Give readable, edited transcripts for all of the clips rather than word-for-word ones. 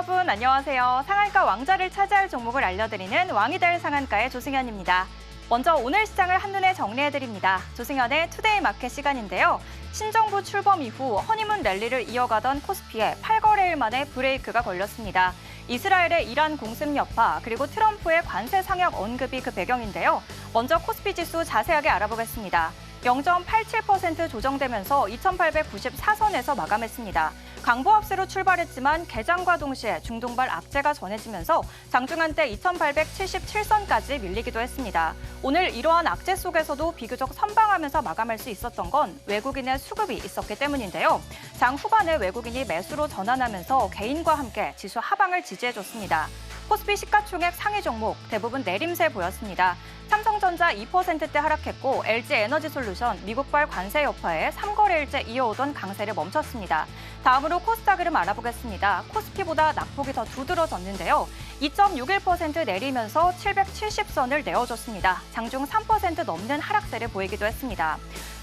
여러분 안녕하세요. 상한가 왕좌를 차지할 종목을 알려드리는 왕이 될 상한가의 조승현입니다. 먼저 오늘 시장을 한눈에 정리해드립니다. 조승현의 투데이 마켓 시간인데요. 신정부 출범 이후 허니문 랠리를 이어가던 코스피에 8거래일 만에 브레이크가 걸렸습니다. 이스라엘의 이란 공습 여파 그리고 트럼프의 관세 상향 언급이 그 배경인데요. 먼저 코스피 지수 자세하게 알아보겠습니다. 0.87% 조정되면서 2,894선에서 마감했습니다. 강보합세로 출발했지만 개장과 동시에 중동발 악재가 전해지면서 장중한때 2,877선까지 밀리기도 했습니다. 오늘 이러한 악재 속에서도 비교적 선방하면서 마감할 수 있었던 건 외국인의 수급이 있었기 때문인데요. 장 후반에 외국인이 매수로 전환하면서 개인과 함께 지수 하방을 지지해줬습니다. 코스피 시가총액 상위 종목 대부분 내림세 보였습니다. 삼성전자 2%대 하락했고 LG에너지솔루션 미국발 관세 여파에 3거래일째 이어오던 강세를 멈췄습니다. 다음으로 코스닥 흐름 알아보겠습니다. 코스피보다 낙폭이 더 두드러졌는데요. 2.61% 내리면서 770선을 내어줬습니다. 장중 3% 넘는 하락세를 보이기도 했습니다.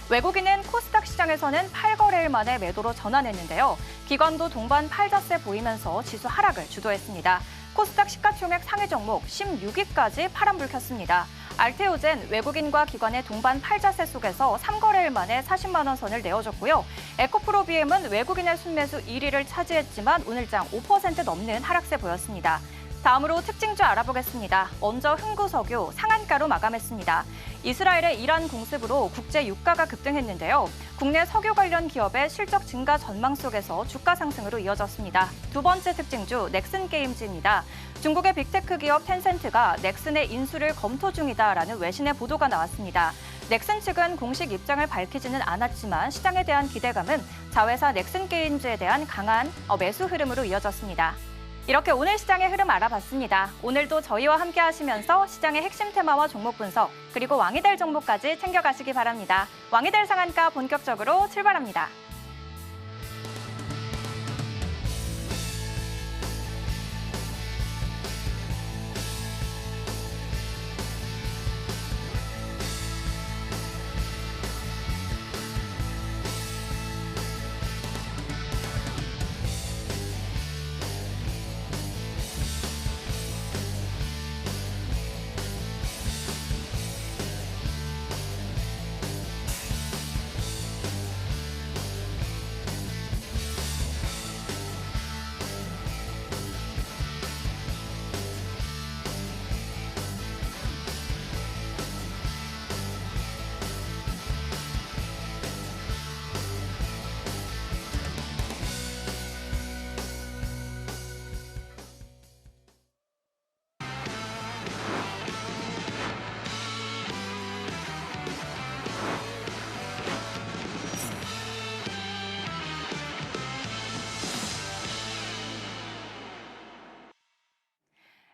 외국인은 코스닥 시장에서는 8거래일 만에 매도로 전환했는데요. 기관도 동반 팔자세 보이면서 지수 하락을 주도했습니다. 코스닥 시가총액 상위 종목 16위까지 파란불 켰습니다. 알테오젠 외국인과 기관의 동반 팔자세 속에서 3거래일 만에 40만 원 선을 내어줬고요. 에코프로비엠은 외국인의 순매수 1위를 차지했지만 오늘장 5% 넘는 하락세 보였습니다. 다음으로 특징주 알아보겠습니다. 먼저 흥구석유 상한가로 마감했습니다. 이스라엘의 이란 공습으로 국제 유가가 급등했는데요. 국내 석유 관련 기업의 실적 증가 전망 속에서 주가 상승으로 이어졌습니다. 두 번째 특징주 넥슨 게임즈입니다. 중국의 빅테크 기업 텐센트가 넥슨의 인수를 검토 중이다라는 외신의 보도가 나왔습니다. 넥슨 측은 공식 입장을 밝히지는 않았지만 시장에 대한 기대감은 자회사 넥슨 게임즈에 대한 강한 매수 흐름으로 이어졌습니다. 이렇게 오늘 시장의 흐름 알아봤습니다. 오늘도 저희와 함께 하시면서 시장의 핵심 테마와 종목 분석, 그리고 왕이 될 종목까지 챙겨가시기 바랍니다. 왕이 될 상한가 본격적으로 출발합니다.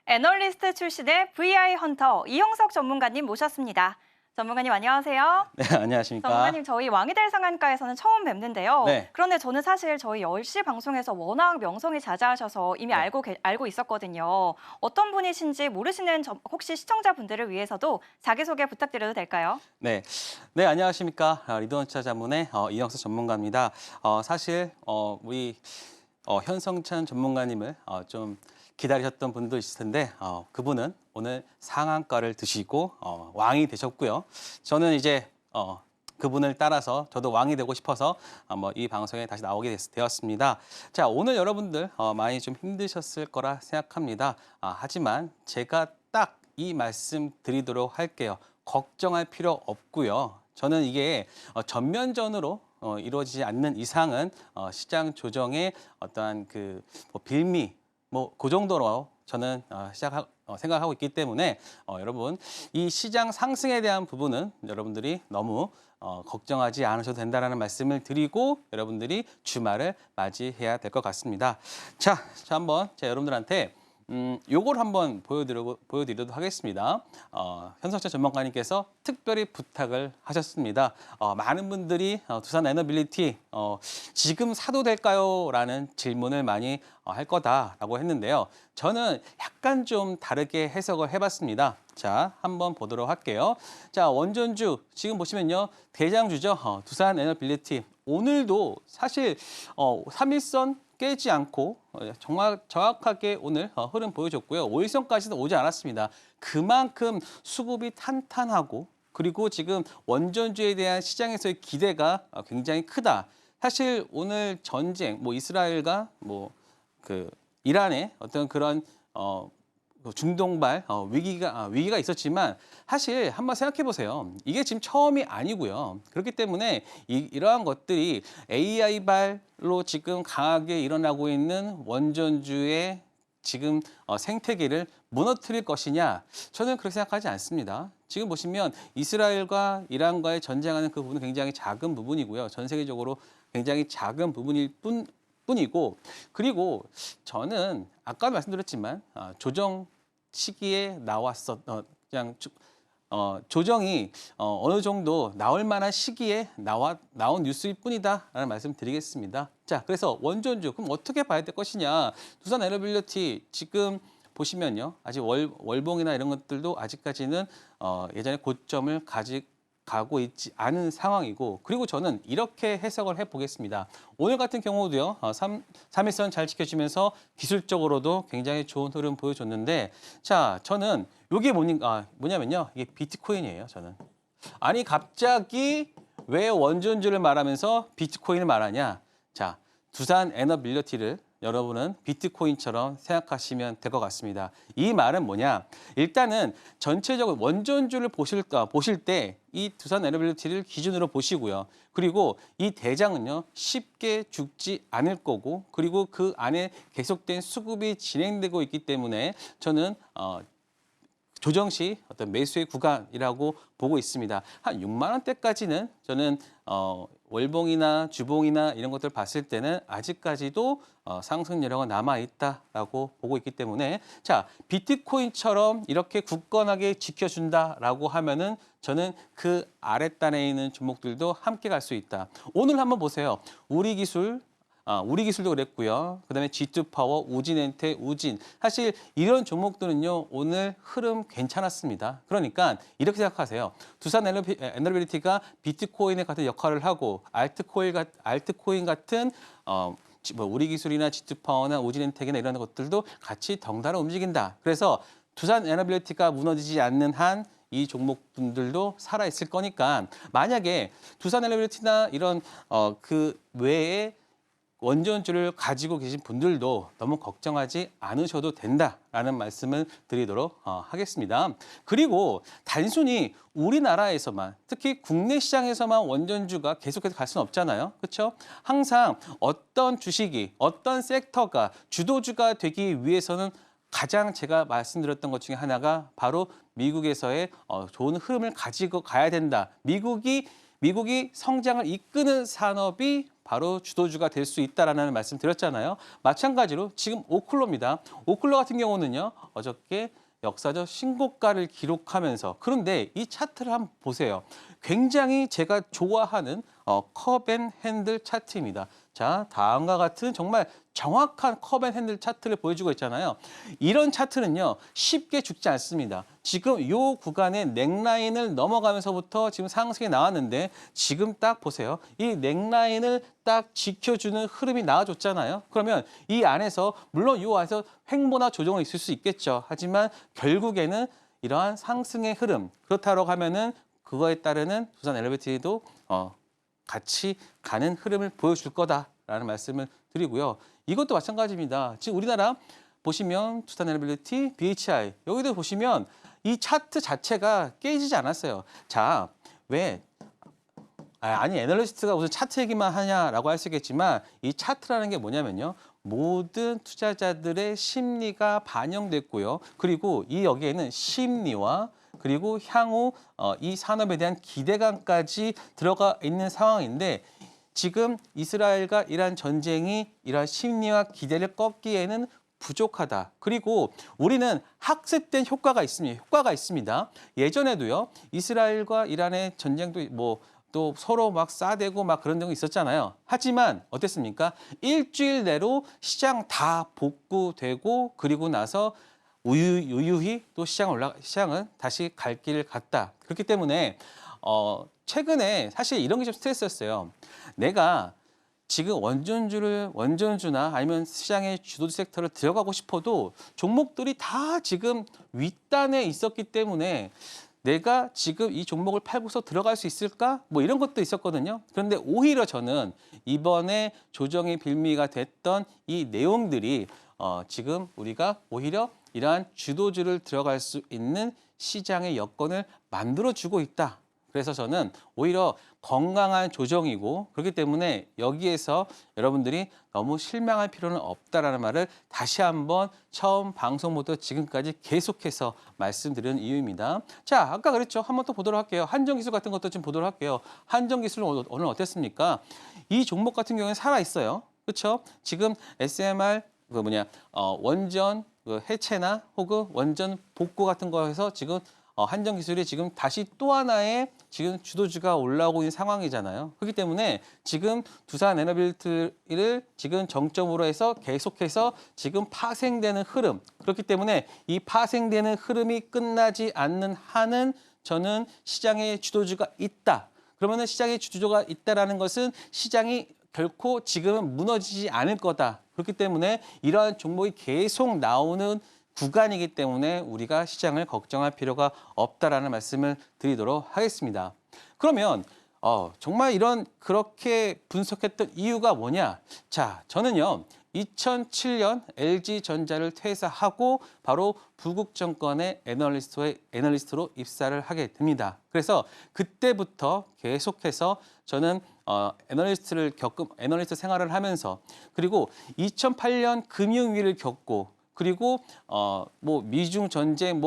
애널리스트 출신의 VI 헌터 이형석 전문가님 모셨습니다. 전문가님 안녕하세요. 네, 안녕하십니까. 전문가님 저희 왕이 될 상한가에서는 처음 뵙는데요. 네. 그런데 저는 사실 저희 10시 방송에서 워낙 명성이 자자하셔서 이미 네. 알고 있었거든요. 어떤 분이신지 모르시는 혹시 시청자분들을 위해서도 자기소개 부탁드려도 될까요? 네, 안녕하십니까. 리더원차 자문의 이형석 전문가입니다. 사실 우리 현성찬 전문가님을 좀 기다리셨던 분도 있을 텐데 그분은 오늘 상한가를 드시고 왕이 되셨고요. 저는 이제 그분을 따라서 저도 왕이 되고 싶어서 이 방송에 다시 나오게 되었습니다. 자, 오늘 여러분들 많이 좀 힘드셨을 거라 생각합니다. 하지만 제가 딱 이 말씀 드리도록 할게요. 걱정할 필요 없고요. 저는 이게 전면전으로 이루어지지 않는 이상은 시장 조정의 어떠한 빌미 그 정도로 저는 생각하고 있기 때문에 여러분 이 시장 상승에 대한 부분은 여러분들이 너무 걱정하지 않으셔도 된다는 말씀을 드리고 여러분들이 주말을 맞이해야 될 것 같습니다. 자, 한번 제가 여러분들한테 요걸 한번 보여드리도록 하겠습니다. 현석철 전문가님께서 특별히 부탁을 하셨습니다. 많은 분들이 두산 에너빌리티 지금 사도 될까요? 라는 질문을 많이 할 거다라고 했는데요. 저는 약간 좀 다르게 해석을 해봤습니다. 자, 한번 보도록 할게요. 자, 원전주 지금 보시면요. 대장주죠. 두산 에너빌리티 오늘도 사실 3일선 깨지 않고 정말 정확하게 오늘 흐름 보여줬고요. 5일선까지도 오지 않았습니다. 그만큼 수급이 탄탄하고 그리고 지금 원전주에 대한 시장에서의 기대가 굉장히 크다. 사실 오늘 전쟁, 뭐 이스라엘과 뭐 그 이란의 어떤 그런 중동발 위기가 있었지만 사실 한번 생각해 보세요. 이게 지금 처음이 아니고요. 그렇기 때문에 이러한 것들이 AI발로 지금 강하게 일어나고 있는 원전주의 지금 생태계를 무너뜨릴 것이냐? 저는 그렇게 생각하지 않습니다. 지금 보시면 이스라엘과 이란과의 전쟁하는 그 부분은 굉장히 작은 부분이고요. 전 세계적으로 굉장히 작은 부분일 뿐이고 그리고 저는 아까도 말씀드렸지만 조정 시기에 그냥 조정이 어느 정도 나올 만한 시기에 나온 뉴스일 뿐이다라는 말씀 드리겠습니다. 자, 그래서 원전주 그럼 어떻게 봐야 될 것이냐? 두산 에너빌리티 지금 보시면요, 아직 월봉이나 이런 것들도 아직까지는 예전에 고점을 가고 있지 않은 상황이고 그리고 저는 이렇게 해석을 해보겠습니다. 오늘 같은 경우도요. 3일선 잘 지켜주면서 기술적으로도 굉장히 좋은 흐름 보여줬는데 자, 저는 이게 뭐냐면요. 이게 비트코인이에요. 저는. 아니 갑자기 왜 원전주를 말하면서 비트코인을 말하냐. 자, 두산 에너빌리티를 여러분은 비트코인처럼 생각하시면 될 것 같습니다. 이 말은 뭐냐? 일단은 전체적으로 원전주를 보실 때 이 두산 에너빌리티를 기준으로 보시고요. 그리고 이 대장은요 쉽게 죽지 않을 거고 그리고 그 안에 계속된 수급이 진행되고 있기 때문에 저는 조정 시 어떤 매수의 구간이라고 보고 있습니다. 한 6만 원대까지는 저는 월봉이나 주봉이나 이런 것들 봤을 때는 아직까지도 상승 여력은 남아 있다라고 보고 있기 때문에 자, 비트코인처럼 이렇게 굳건하게 지켜준다라고 하면은 저는 그 아랫단에 있는 종목들도 함께 갈 수 있다. 오늘 한번 보세요. 우리기술도 그랬고요. 그다음에 G2파워, 우진엔테, 우진. 사실 이런 종목들은요. 오늘 흐름 괜찮았습니다. 그러니까 이렇게 생각하세요. 두산 에너빌리티가 비트코인의 같은 역할을 하고 알트코인 같은 우리기술이나 G2파워나 우진엔텍이나 이런 것들도 같이 덩달아 움직인다. 그래서 두산 에너빌리티가 무너지지 않는 한 이 종목분들도 살아있을 거니까 만약에 두산 에너빌리티나 이런 그 외에 원전주를 가지고 계신 분들도 너무 걱정하지 않으셔도 된다라는 말씀을 드리도록 하겠습니다. 그리고 단순히 우리나라에서만 특히 국내 시장에서만 원전주가 계속해서 갈 수는 없잖아요. 그렇죠? 항상 어떤 주식이 어떤 섹터가 주도주가 되기 위해서는 가장 제가 말씀드렸던 것 중에 하나가 바로 미국에서의 좋은 흐름을 가지고 가야 된다. 미국이 성장을 이끄는 산업이 바로 주도주가 될 수 있다라는 말씀 드렸잖아요. 마찬가지로 지금 오클로입니다. 오클로 같은 경우는요. 어저께 역사적 신고가를 기록하면서 그런데 이 차트를 한번 보세요. 굉장히 제가 좋아하는 컵앤핸들 차트입니다. 자, 다음과 같은 정말 정확한 컵앤핸들 차트를 보여주고 있잖아요. 이런 차트는요. 쉽게 죽지 않습니다. 지금 이 구간의 넥라인을 넘어가면서부터 지금 상승이 나왔는데 지금 딱 보세요. 이 넥라인을 딱 지켜주는 흐름이 나와줬잖아요. 그러면 이 안에서 물론 이 안에서 횡보나 조정은 있을 수 있겠죠. 하지만 결국에는 이러한 상승의 흐름 그렇다고 하면은 그거에 따르는 두산 엘리베이터도 같이 가는 흐름을 보여줄 거다라는 말씀을 드리고요. 이것도 마찬가지입니다. 지금 우리나라 보시면 두산 에너빌리티, BHI 여기도 보시면 이 차트 자체가 깨지지 않았어요. 자, 아니 애널리스트가 무슨 차트 얘기만 하냐라고 할 수 있겠지만 이 차트라는 게 뭐냐면요. 모든 투자자들의 심리가 반영됐고요. 그리고 이 여기에는 심리와 그리고 향후 이 산업에 대한 기대감까지 들어가 있는 상황인데 지금 이스라엘과 이란 전쟁이 이러한 심리와 기대를 꺾기에는 부족하다. 그리고 우리는 학습된 효과가 있습니다. 예전에도요. 이스라엘과 이란의 전쟁도 또 서로 막 싸대고 막 그런 적이 있었잖아요. 하지만 어땠습니까? 일주일 내로 시장 다 복구되고 그리고 나서 유유히 또 시장은 다시 갈 길을 갔다. 그렇기 때문에 최근에 사실 이런 게 좀 스트레스였어요. 내가 지금 원전주나 아니면 시장의 주도주 섹터를 들어가고 싶어도 종목들이 다 지금 윗단에 있었기 때문에 내가 지금 이 종목을 팔고서 들어갈 수 있을까? 뭐 이런 것도 있었거든요. 그런데 오히려 저는 이번에 조정의 빌미가 됐던 이 내용들이 지금 우리가 오히려 이러한 주도주를 들어갈 수 있는 시장의 여건을 만들어주고 있다. 그래서 저는 오히려 건강한 조정이고 그렇기 때문에 여기에서 여러분들이 너무 실망할 필요는 없다라는 말을 다시 한번 처음 방송부터 지금까지 계속해서 말씀드리는 이유입니다. 자, 아까 그랬죠. 한번 또 보도록 할게요. 한정기술 같은 것도 좀 보도록 할게요. 한정기술은 오늘 어땠습니까? 이 종목 같은 경우에는 살아있어요. 그렇죠? 지금 SMR 원전 해체나 혹은 원전 복구 같은 거에서 지금 한정기술이 지금 다시 또 하나의 지금 주도주가 올라오고 있는 상황이잖아요. 그렇기 때문에 지금 두산 에너빌트를 지금 정점으로 해서 계속해서 지금 파생되는 흐름. 그렇기 때문에 이 파생되는 흐름이 끝나지 않는 한은 저는 시장의 주도주가 있다. 그러면은 시장의 주도주가 있다라는 것은 시장이 결코 지금은 무너지지 않을 거다. 그렇기 때문에 이러한 종목이 계속 나오는 구간이기 때문에 우리가 시장을 걱정할 필요가 없다라는 말씀을 드리도록 하겠습니다. 그러면 정말 그렇게 분석했던 이유가 뭐냐? 자, 저는요. 2007년 LG전자를 퇴사하고 바로 부국증권의 애널리스트로 입사를 하게 됩니다. 그래서 그때부터 계속해서 저는 애널리스트 생활을 하면서 그리고 2008년 금융위기를 겪고 그리고 미중 전쟁,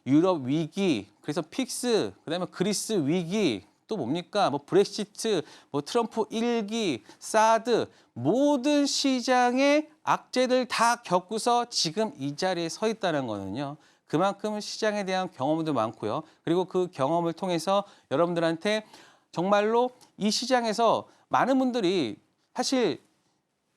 유럽 위기, 그래서 픽스, 그다음에 그리스 위기, 또 뭡니까? 브렉시트, 트럼프 1기, 사드 모든 시장의 악재들 다 겪고서 지금 이 자리에 서 있다는 거는요. 그만큼 시장에 대한 경험도 많고요. 그리고 그 경험을 통해서 여러분들한테 정말로 이 시장에서 많은 분들이 사실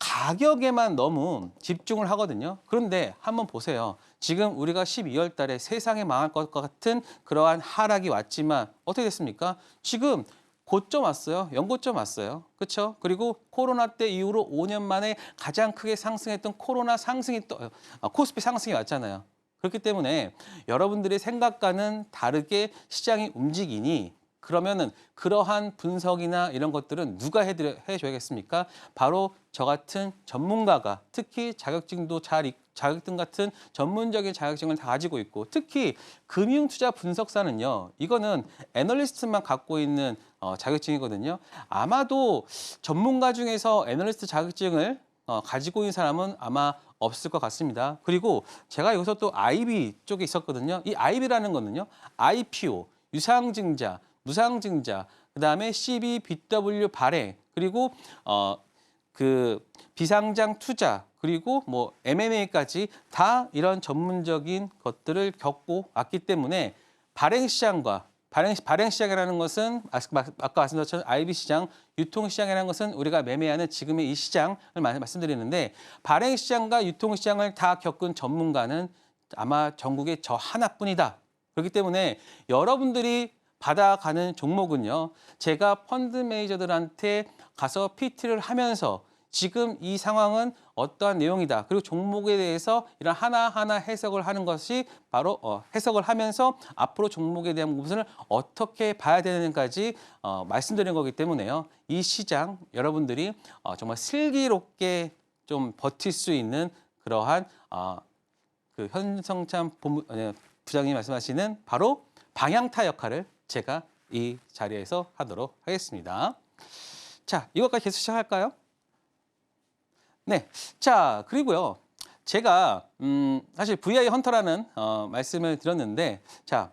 가격에만 너무 집중을 하거든요. 그런데 한번 보세요. 지금 우리가 12월 달에 세상에 망할 것 같은 그러한 하락이 왔지만 어떻게 됐습니까? 지금 고점 왔어요. 연고점 왔어요. 그렇죠? 그리고 코로나 때 이후로 5년 만에 가장 크게 상승했던 코스피 상승이 왔잖아요. 그렇기 때문에 여러분들의 생각과는 다르게 시장이 움직이니 그러면은 그러한 분석이나 이런 것들은 누가 해줘야겠습니까? 바로 저 같은 전문가가 특히 자격증 같은 전문적인 자격증을 다 가지고 있고 특히 금융투자 분석사는요. 이거는 애널리스트만 갖고 있는 자격증이거든요. 아마도 전문가 중에서 애널리스트 자격증을 가지고 있는 사람은 아마 없을 것 같습니다. 그리고 제가 여기서 또 IB 쪽에 있었거든요. 이 IB라는 거는요. IPO, 유상증자, 무상증자, 그다음에 CBBW 발행, 그리고 비상장 투자, 그리고 M&A까지 다 이런 전문적인 것들을 겪고 왔기 때문에 발행 시장이라는 것은 아까 말씀드린 것처럼 IB 시장, 유통 시장이라는 것은 우리가 매매하는 지금의 이 시장을 말씀드리는데 발행 시장과 유통 시장을 다 겪은 전문가는 아마 전국에 저 하나뿐이다. 그렇기 때문에 여러분들이 받아가는 종목은요. 제가 펀드 매니저들한테 가서 PT를 하면서 지금 이 상황은 어떠한 내용이다. 그리고 종목에 대해서 이런 하나하나 해석을 하는 것이 바로 해석을 하면서 앞으로 종목에 대한 부분을 어떻게 봐야 되는지까지 말씀드린 거기 때문에요. 이 시장 여러분들이 정말 슬기롭게 좀 버틸 수 있는 그러한 현성찬 부장님이 말씀하시는 바로 방향타 역할을 제가 이 자리에서 하도록 하겠습니다. 자, 이것까지 계속 시작할까요? 네. 자, 그리고요. 제가 사실 VI 헌터라는 말씀을 드렸는데 자,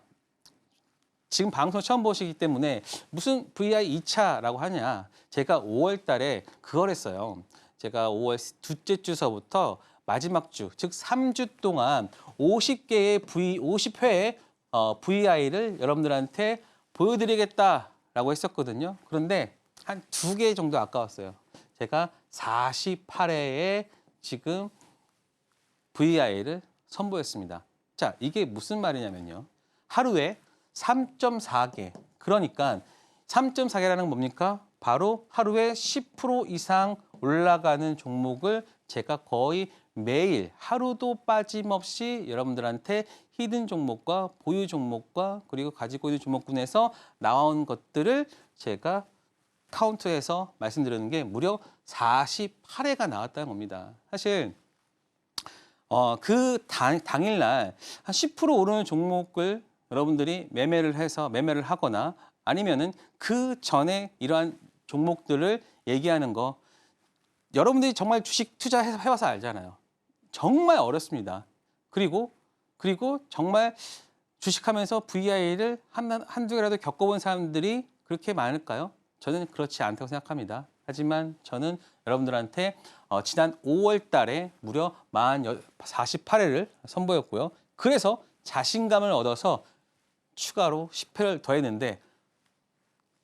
지금 방송 처음 보시기 때문에 무슨 VI 2차라고 하냐. 제가 5월 달에 그걸 했어요. 제가 5월 둘째 주서부터 마지막 주, 즉 3주 동안 50회의 VI를 여러분들한테 보여드리겠다라고 했었거든요. 그런데 한 2개 정도 아까웠어요. 제가 48회에 지금 VI를 선보였습니다. 자, 이게 무슨 말이냐면요. 하루에 3.4개. 그러니까 3.4개라는 건 뭡니까? 바로 하루에 10% 이상 올라가는 종목을 제가 거의 매일 하루도 빠짐없이 여러분들한테 히든 종목과 보유 종목과 그리고 가지고 있는 종목군에서 나온 것들을 제가 카운트해서 말씀드리는 게 무려 48회가 나왔다는 겁니다. 사실 그 당일날 한 10% 오르는 종목을 여러분들이 매매를 하거나 아니면은 그 전에 이러한 종목들을 얘기하는 거 여러분들이 정말 주식 투자해봐서 알잖아요. 정말 어렵습니다. 그리고 정말 주식하면서 VI를 한두 개라도 겪어본 사람들이 그렇게 많을까요? 저는 그렇지 않다고 생각합니다. 하지만 저는 여러분들한테 지난 5월 달에 무려 48회를 선보였고요. 그래서 자신감을 얻어서 추가로 10회를 더했는데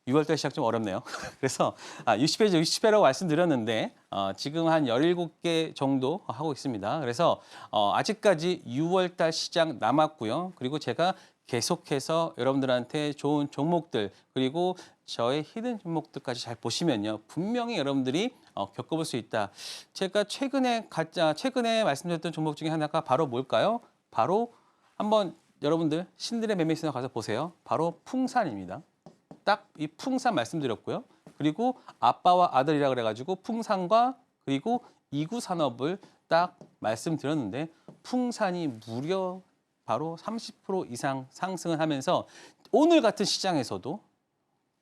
6월 달 시작 좀 어렵네요. 그래서 60회라고 말씀드렸는데 지금 한 17개 정도 하고 있습니다. 그래서 아직까지 6월 달 시장 남았고요. 그리고 제가 계속해서 여러분들한테 좋은 종목들 그리고 저의 히든 종목들까지 잘 보시면요. 분명히 여러분들이 겪어볼 수 있다. 제가 최근에 말씀드렸던 종목 중에 하나가 바로 뭘까요? 바로 한번 여러분들 신들의 매매신호 가서 보세요. 바로 풍산입니다. 딱 이 풍산 말씀드렸고요. 그리고 아빠와 아들이라 그래가지고 풍산과 그리고 이구 산업을 딱 말씀드렸는데 풍산이 무려 바로 30% 이상 상승을 하면서 오늘 같은 시장에서도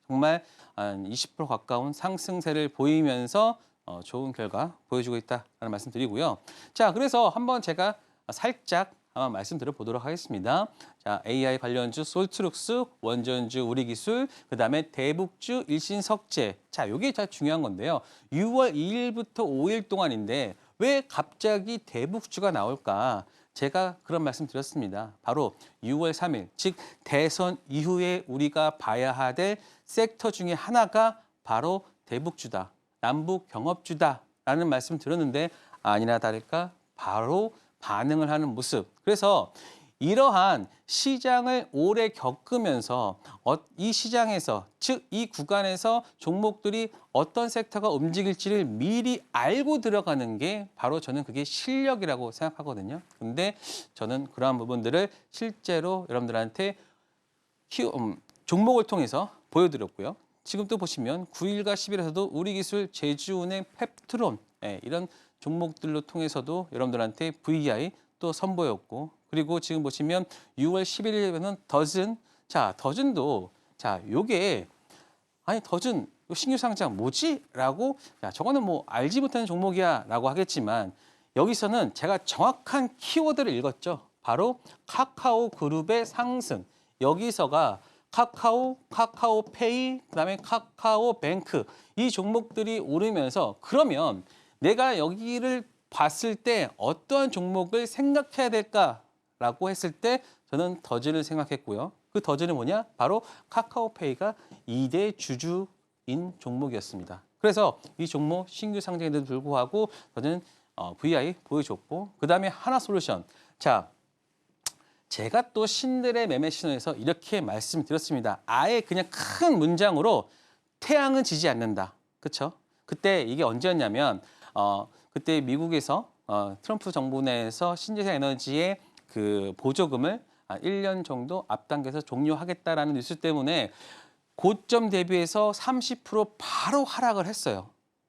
정말 한 20% 가까운 상승세를 보이면서 좋은 결과 보여주고 있다는 말씀 드리고요. 자, 그래서 한번 제가 살짝 한번 말씀드려 보도록 하겠습니다. 자, AI 관련주 솔트룩스, 원전주 우리기술, 그다음에 대북주 일신석재. 자, 이게 다 중요한 건데요. 6월 2일부터 5일 동안인데 왜 갑자기 대북주가 나올까? 제가 그런 말씀 드렸습니다. 바로 6월 3일, 즉 대선 이후에 우리가 봐야 될 섹터 중에 하나가 바로 대북주다, 남북 경협주다라는 말씀 드렸는데 아니나 다를까 바로 반응을 하는 모습. 그래서 이러한 시장을 오래 겪으면서 이 시장에서 즉 이 구간에서 종목들이 어떤 섹터가 움직일지를 미리 알고 들어가는 게 바로 저는 그게 실력이라고 생각하거든요. 근데 저는 그러한 부분들을 실제로 여러분들한테 종목을 통해서 보여드렸고요. 지금 또 보시면 9일과 10일에서도 우리기술, 제주은행, 펩트론 이런 종목들로 통해서도 여러분들한테 VI 또 선보였고 그리고 지금 보시면 6월 11일에는 더즌. 자, 더즌도 요게 아니 더즌 신규 상장 뭐지? 라고 저거는 뭐 알지 못하는 종목이야 라고 하겠지만 여기서는 제가 정확한 키워드를 읽었죠. 바로 카카오 그룹의 상승. 여기서가 카카오페이, 그다음에 카카오뱅크 이 종목들이 오르면서 그러면 내가 여기를 봤을 때 어떠한 종목을 생각해야 될까라고 했을 때 저는 더즈를 생각했고요. 그 더즈는 뭐냐? 바로 카카오페이가 2대 주주인 종목이었습니다. 그래서 이 종목 신규 상장에도 불구하고 저는 VI 보여줬고 그다음에 하나솔루션. 자, 제가 또 신들의 매매 신호에서 이렇게 말씀드렸습니다. 아예 그냥 큰 문장으로 태양은 지지 않는다. 그렇죠? 그때 이게 언제였냐면 그때 미국에서 트럼프 정부 내에서 신재생 에너지의 그 보조금을 1년 정도 앞당겨서 종료하겠다라는 뉴스 때문에 고점 대비해서 30% 바로 하락을 했어요.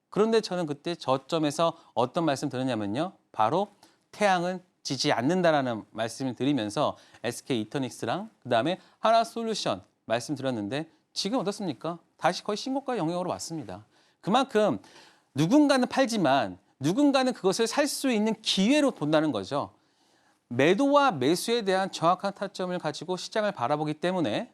그런데 저는 그때 저점에서 어떤 말씀 드렸냐면요. 바로 태양은 지지 않는다라는 말씀을 드리면서 SK 이터닉스랑 그다음에 하나솔루션 말씀드렸는데 지금 어떻습니까? 다시 거의 신고가 영역으로 왔습니다. 그만큼 누군가는 팔지만 누군가는 그것을 살 수 있는 기회로 본다는 거죠. 매도와 매수에 대한 정확한 타점을 가지고 시장을 바라보기 때문에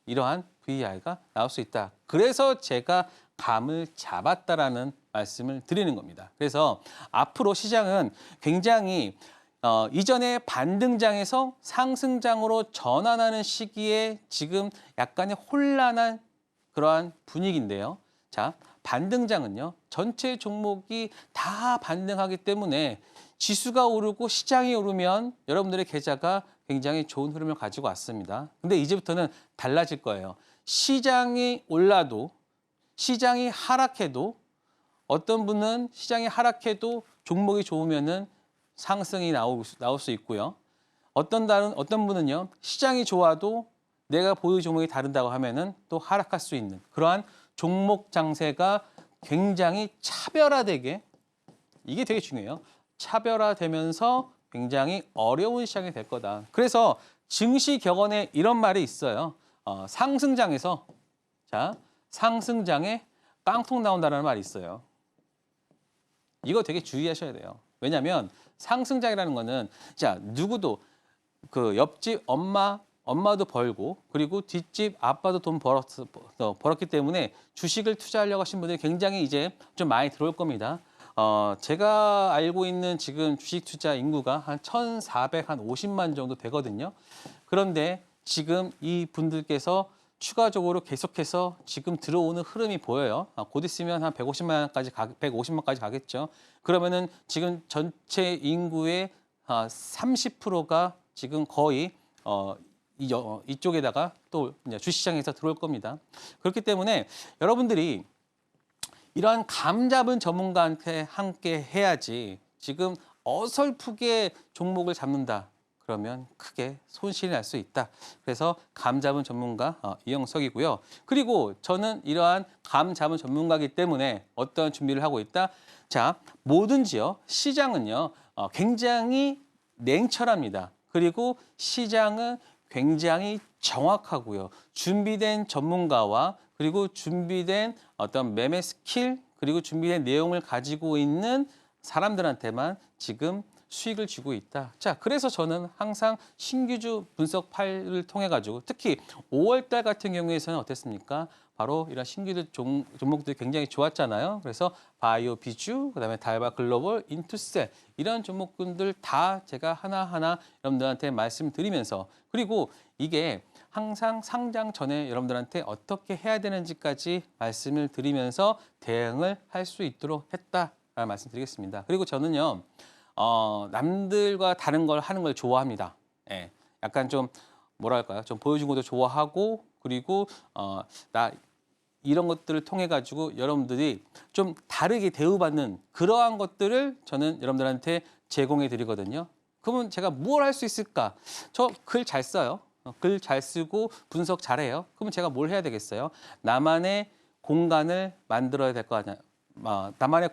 이러한 VI가 나올 수 있다. 그래서 제가 감을 잡았다라는 말씀을 드리는 겁니다. 그래서 앞으로 시장은 굉장히 이전에 반등장에서 상승장으로 전환하는 시기에 지금 약간의 혼란한 그러한 분위기인데요. 자, 반등장은요. 전체 종목이 다 반등하기 때문에 지수가 오르고 시장이 오르면 여러분들의 계좌가 굉장히 좋은 흐름을 가지고 왔습니다. 근데 이제부터는 달라질 거예요. 시장이 올라도 시장이 하락해도 어떤 분은 시장이 하락해도 종목이 좋으면은 상승이 나올 수 있고요. 어떤 분은요, 시장이 좋아도 내가 보유 종목이 다른다고 하면은 또 하락할 수 있는 그러한 종목 장세가 굉장히 차별화되게, 이게 되게 중요해요. 차별화되면서 굉장히 어려운 시장이 될 거다. 그래서 증시 격언에 이런 말이 있어요. 상승장에서, 상승장에 깡통 나온다는 말이 있어요. 이거 되게 주의하셔야 돼요. 왜냐하면 상승장이라는 거는, 누구도 그 옆집 엄마도 벌고, 그리고 뒷집 아빠도 돈 벌었기 때문에 주식을 투자하려고 하신 분들이 굉장히 이제 좀 많이 들어올 겁니다. 제가 알고 있는 지금 주식 투자 인구가 한 1,450만 정도 되거든요. 그런데 지금 이 분들께서 추가적으로 계속해서 지금 들어오는 흐름이 보여요. 곧 있으면 한 150만까지 가겠죠. 그러면은 지금 전체 인구의 30%가 지금 거의 이쪽에다가 또 주시장에서 들어올 겁니다. 그렇기 때문에 여러분들이 이러한 감 잡은 전문가한테 함께 해야지, 지금 어설프게 종목을 잡는다 그러면 크게 손실이 날 수 있다. 그래서 감 잡은 전문가 이영석이고요. 그리고 저는 이러한 감 잡은 전문가이기 때문에 어떤 준비를 하고 있다. 뭐든지요, 시장은요 굉장히 냉철합니다. 그리고 시장은 굉장히 정확하고요. 준비된 전문가와 그리고 준비된 어떤 매매 스킬, 그리고 준비된 내용을 가지고 있는 사람들한테만 지금 수익을 주고 있다. 그래서 저는 항상 신규주 분석 파일을 통해 가지고, 특히 5월 달 같은 경우에서는 어땠습니까? 바로 이런 신규주 종목들이 굉장히 좋았잖아요. 그래서 바이오 비주, 그다음에 달바 글로벌, 인투셀 이런 종목군들 다 제가 하나하나 여러분들한테 말씀드리면서, 그리고 이게 항상 상장 전에 여러분들한테 어떻게 해야 되는지까지 말씀을 드리면서 대응을 할 수 있도록 했다라는 말씀드리겠습니다. 그리고 저는요, 남들과 다른 걸 하는 걸 좋아합니다. 약간 좀 뭐랄까요, 좀 보여주는 것도 좋아하고, 그리고 나 이런 것들을 통해 가지고 여러분들이 좀 다르게 대우받는 그러한 것들을 저는 여러분들한테 제공해 드리거든요. 그러면 제가 뭘 할 수 있을까? 저 글 잘 써요. 글 잘 쓰고 분석 잘해요. 그러면 제가 뭘 해야 되겠어요? 나만의 공간을 만들어야 될 거 아니야.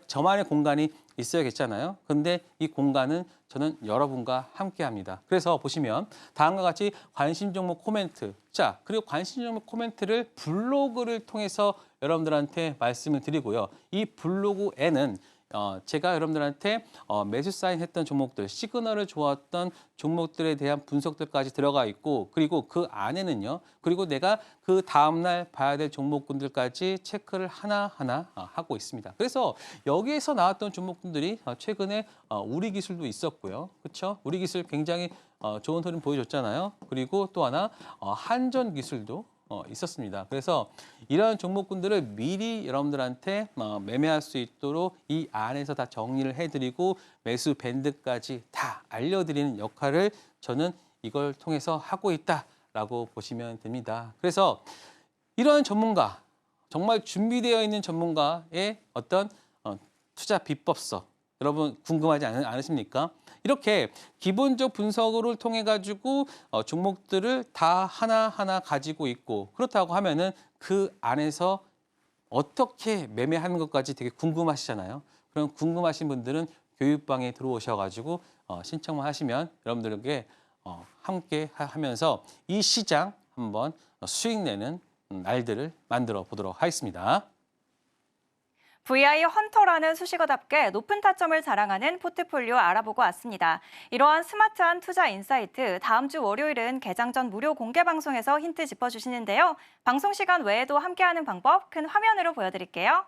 저만의 공간이 있어야겠잖아요. 근데 이 공간은 저는 여러분과 함께 합니다. 그래서 보시면 다음과 같이 관심 종목 코멘트. 그리고 관심 종목 코멘트를 블로그를 통해서 여러분들한테 말씀을 드리고요. 이 블로그에는 제가 여러분들한테 매수 사인했던 종목들, 시그널을 좋았던 종목들에 대한 분석들까지 들어가 있고, 그리고 그 안에는요, 그리고 내가 그 다음날 봐야 될 종목군들까지 체크를 하나하나 하고 있습니다. 그래서 여기에서 나왔던 종목군들이 최근에 우리 기술도 있었고요. 그렇죠? 우리 기술 굉장히 좋은 흐름 보여줬잖아요. 그리고 또 하나 한전 기술도 있었습니다. 그래서 이러한 종목군들을 미리 여러분들한테 매매할 수 있도록 이 안에서 다 정리를 해드리고 매수 밴드까지 다 알려드리는 역할을 저는 이걸 통해서 하고 있다라고 보시면 됩니다. 그래서 이러한 전문가, 정말 준비되어 있는 전문가의 어떤 투자 비법서, 여러분 궁금하지 않으십니까? 이렇게 기본적 분석을 통해 가지고 종목들을 다 하나하나 가지고 있고, 그렇다고 하면은 그 안에서 어떻게 매매하는 것까지 되게 궁금하시잖아요. 그럼 궁금하신 분들은 교육방에 들어오셔 가지고 신청만 하시면 여러분들에게 함께 하면서 이 시장 한번 수익 내는 날들을 만들어 보도록 하겠습니다. VI 헌터라는 수식어답게 높은 타점을 자랑하는 포트폴리오 알아보고 왔습니다. 이러한 스마트한 투자 인사이트, 다음 주 월요일은 개장 전 무료 공개 방송에서 힌트 짚어주시는데요. 방송 시간 외에도 함께하는 방법 큰 화면으로 보여드릴게요.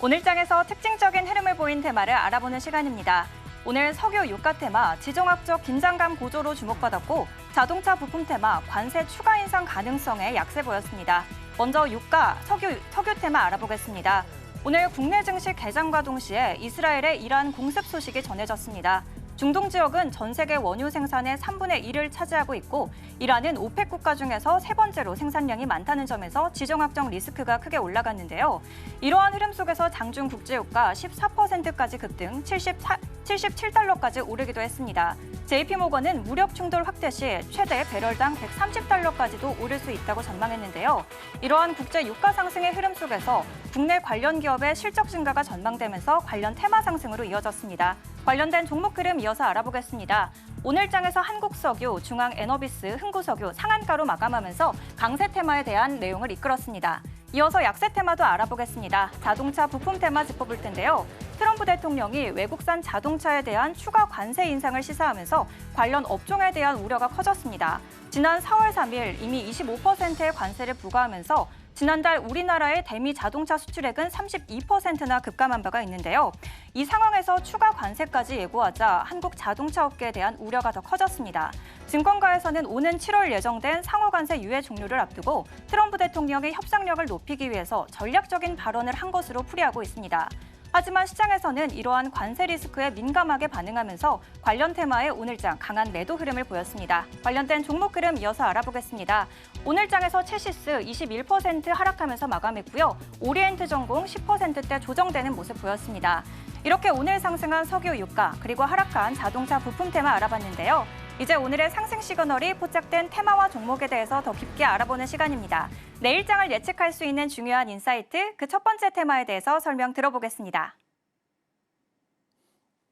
오늘 장에서 특징적인 흐름을 보인 테마를 알아보는 시간입니다. 오늘 석유 유가 테마, 지정학적 긴장감 고조로 주목받았고 자동차 부품 테마, 관세 추가 인상 가능성에 약세 보였습니다. 먼저 유가, 석유 테마 알아보겠습니다. 오늘 국내 증시 개장과 동시에 이스라엘의 이란 공습 소식이 전해졌습니다. 중동 지역은 전 세계 원유 생산의 3분의 1을 차지하고 있고 이란은 오펙 국가 중에서 세 번째로 생산량이 많다는 점에서 지정학적 리스크가 크게 올라갔는데요. 이러한 흐름 속에서 장중 국제유가 14%까지 급등 77달러까지 오르기도 했습니다. JP모건은 무력 충돌 확대 시 최대 배럴당 130달러까지도 오를 수 있다고 전망했는데요. 이러한 국제 유가 상승의 흐름 속에서 국내 관련 기업의 실적 증가가 전망되면서 관련 테마 상승으로 이어졌습니다. 관련된 종목 흐름 이어서 알아보겠습니다. 오늘 장에서 한국석유, 중앙에너비스, 흥구석유 상한가로 마감하면서 강세 테마에 대한 내용을 이끌었습니다. 이어서 약세 테마도 알아보겠습니다. 자동차 부품 테마 짚어볼 텐데요. 트럼프 대통령이 외국산 자동차에 대한 추가 관세 인상을 시사하면서 관련 업종에 대한 우려가 커졌습니다. 지난 4월 3일 이미 25%의 관세를 부과하면서 지난달 우리나라의 대미 자동차 수출액은 32%나 급감한 바가 있는데요. 이 상황에서 추가 관세까지 예고하자 한국 자동차 업계에 대한 우려가 더 커졌습니다. 증권가에서는 오는 7월 예정된 상호 관세 유예 종료를 앞두고 트럼프 대통령의 협상력을 높이기 위해서 전략적인 발언을 한 것으로 풀이하고 있습니다. 하지만 시장에서는 이러한 관세 리스크에 민감하게 반응하면서 관련 테마에 오늘장 강한 매도 흐름을 보였습니다. 관련된 종목 흐름 이어서 알아보겠습니다. 오늘장에서 체시스 21% 하락하면서 마감했고요. 오리엔트 전공 10%대 조정되는 모습 보였습니다. 이렇게 오늘 상승한 석유 유가 그리고 하락한 자동차 부품 테마 알아봤는데요. 이제 오늘의 상승 시그널이 포착된 테마와 종목에 대해서 더 깊게 알아보는 시간입니다. 내일장을 예측할 수 있는 중요한 인사이트, 그 첫 번째 테마에 대해서 설명 들어보겠습니다.